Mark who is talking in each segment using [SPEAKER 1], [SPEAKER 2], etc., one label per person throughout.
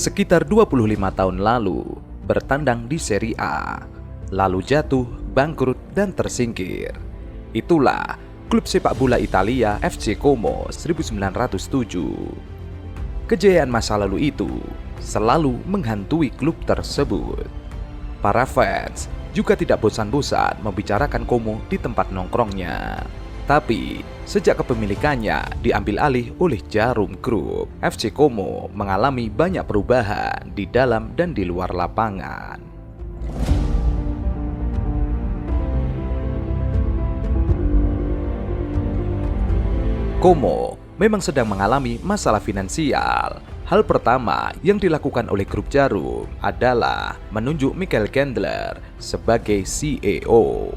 [SPEAKER 1] sekitar 25 tahun lalu bertandang di Serie A, lalu jatuh, bangkrut, dan tersingkir. Itulah klub sepak bola Italia FC Como 1907. Kejayaan masa lalu itu selalu menghantui klub tersebut. Para fans juga tidak bosan-bosan membicarakan Como di tempat nongkrongnya. Tapi, sejak kepemilikannya diambil alih oleh Jarum Group, FC Como mengalami banyak perubahan di dalam dan di luar lapangan. Como memang sedang mengalami masalah finansial. Hal pertama yang dilakukan oleh grup Jarum adalah menunjuk Michael Kendler sebagai CEO.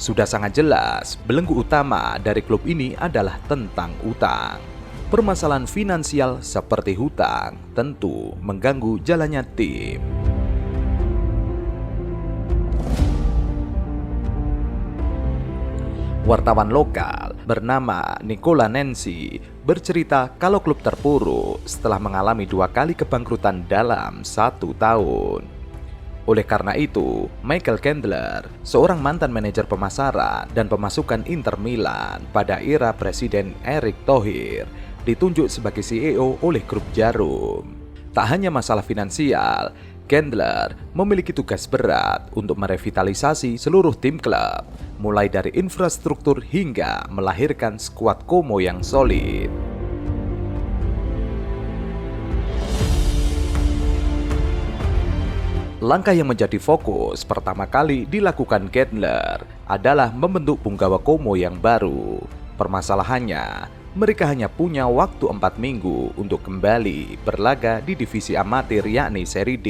[SPEAKER 1] Sudah sangat jelas, belenggu utama dari klub ini adalah tentang utang. Permasalahan finansial seperti hutang tentu mengganggu jalannya tim. Wartawan lokal bernama Nicola Nancy bercerita kalau klub terpuruk setelah mengalami 2 kali kebangkrutan dalam 1 tahun. Oleh karena itu, Michael Kendler, seorang mantan manajer pemasaran dan pemasukan Inter Milan pada era Presiden Erick Thohir, ditunjuk sebagai CEO oleh grup Jarum. Tak hanya masalah finansial, Kendler memiliki tugas berat untuk merevitalisasi seluruh tim klub, mulai dari infrastruktur hingga melahirkan skuad Como yang solid. Langkah yang menjadi fokus pertama kali dilakukan Kendler adalah membentuk punggawa Como yang baru. Permasalahannya, mereka hanya punya waktu 4 minggu untuk kembali berlaga di divisi amatir yakni Serie D.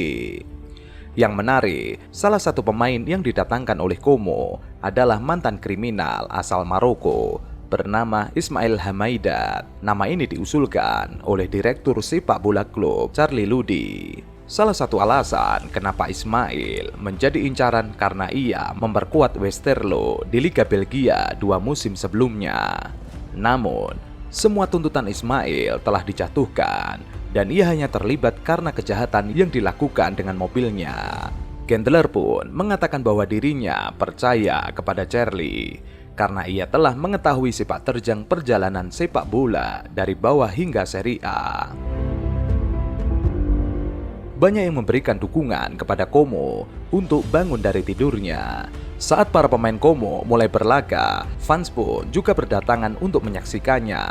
[SPEAKER 1] Yang menarik, salah satu pemain yang didatangkan oleh Como adalah mantan kriminal asal Maroko bernama Ismail Hamaidat. Nama ini diusulkan oleh direktur sepak bola klub Charlie Ludi. Salah satu alasan kenapa Ismail menjadi incaran karena ia memperkuat Westerlo di Liga Belgia 2 musim sebelumnya. Namun, semua tuntutan Ismail telah dijatuhkan dan ia hanya terlibat karena kejahatan yang dilakukan dengan mobilnya. Kendler pun mengatakan bahwa dirinya percaya kepada Charlie karena ia telah mengetahui sepak terjang perjalanan sepak bola dari bawah hingga Serie A. Banyak yang memberikan dukungan kepada Como untuk bangun dari tidurnya. Saat para pemain Como mulai berlaga, fans pun juga berdatangan untuk menyaksikannya.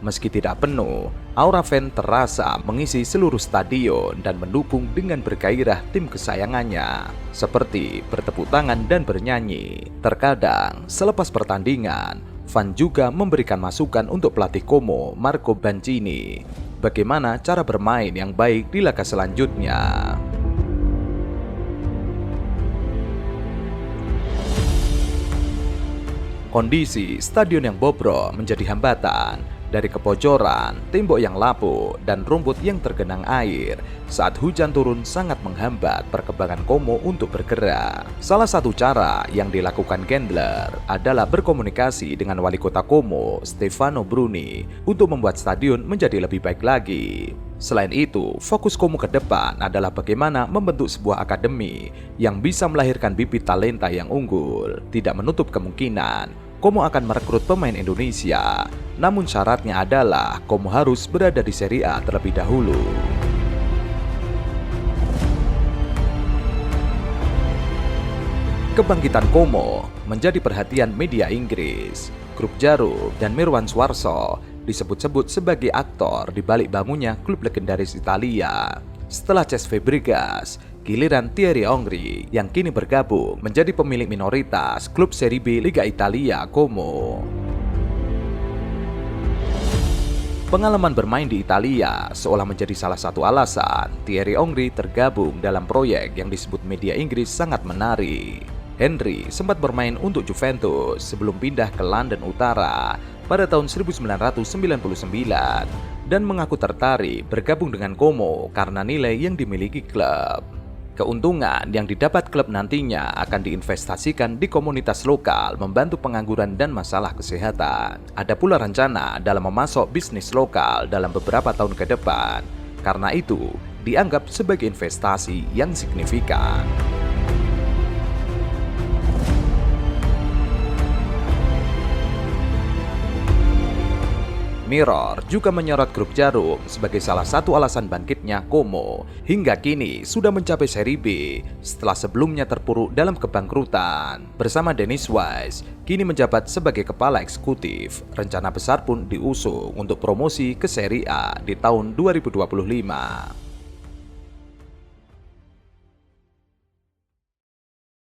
[SPEAKER 1] Meski tidak penuh, aura fan terasa mengisi seluruh stadion dan mendukung dengan bergairah tim kesayangannya, seperti bertepuk tangan dan bernyanyi. Terkadang, selepas pertandingan, fan juga memberikan masukan untuk pelatih Como, Marco Bancini, bagaimana cara bermain yang baik di laga selanjutnya. Kondisi stadion yang bobrok menjadi hambatan. Dari kepojoran, tembok yang lapuk, dan rumput yang tergenang air, saat hujan turun sangat menghambat perkembangan Como untuk bergerak. Salah satu cara yang dilakukan Kendler adalah berkomunikasi dengan wali kota Como, Stefano Bruni, untuk membuat stadion menjadi lebih baik lagi. Selain itu, fokus Como ke depan adalah bagaimana membentuk sebuah akademi yang bisa melahirkan bibit talenta yang unggul. Tidak menutup kemungkinan Como akan merekrut pemain Indonesia, namun syaratnya adalah Como harus berada di Serie A terlebih dahulu. Kebangkitan Como menjadi perhatian media Inggris. Grup Jarum dan Mirwan Suarso disebut-sebut sebagai aktor di balik bangunnya klub legendaris Italia. Setelah Cesc Fabregas, giliran Thierry Henry yang kini bergabung menjadi pemilik minoritas klub Serie B Liga Italia Como. Pengalaman bermain di Italia seolah menjadi salah satu alasan Thierry Henry tergabung dalam proyek yang disebut media Inggris sangat menarik. Henry sempat bermain untuk Juventus sebelum pindah ke London Utara pada tahun 1999 dan mengaku tertarik bergabung dengan Como karena nilai yang dimiliki klub. Keuntungan yang didapat klub nantinya akan diinvestasikan di komunitas lokal, membantu pengangguran dan masalah kesehatan. Ada pula rencana dalam memasok bisnis lokal dalam beberapa tahun ke depan. Karena itu, dianggap sebagai investasi yang signifikan. Mirror juga menyorot grup Jarum sebagai salah satu alasan bangkitnya Como. Hingga kini sudah mencapai seri B setelah sebelumnya terpuruk dalam kebangkrutan. Bersama Dennis Wise, kini menjabat sebagai kepala eksekutif. Rencana besar pun diusung untuk promosi ke seri A di tahun 2025.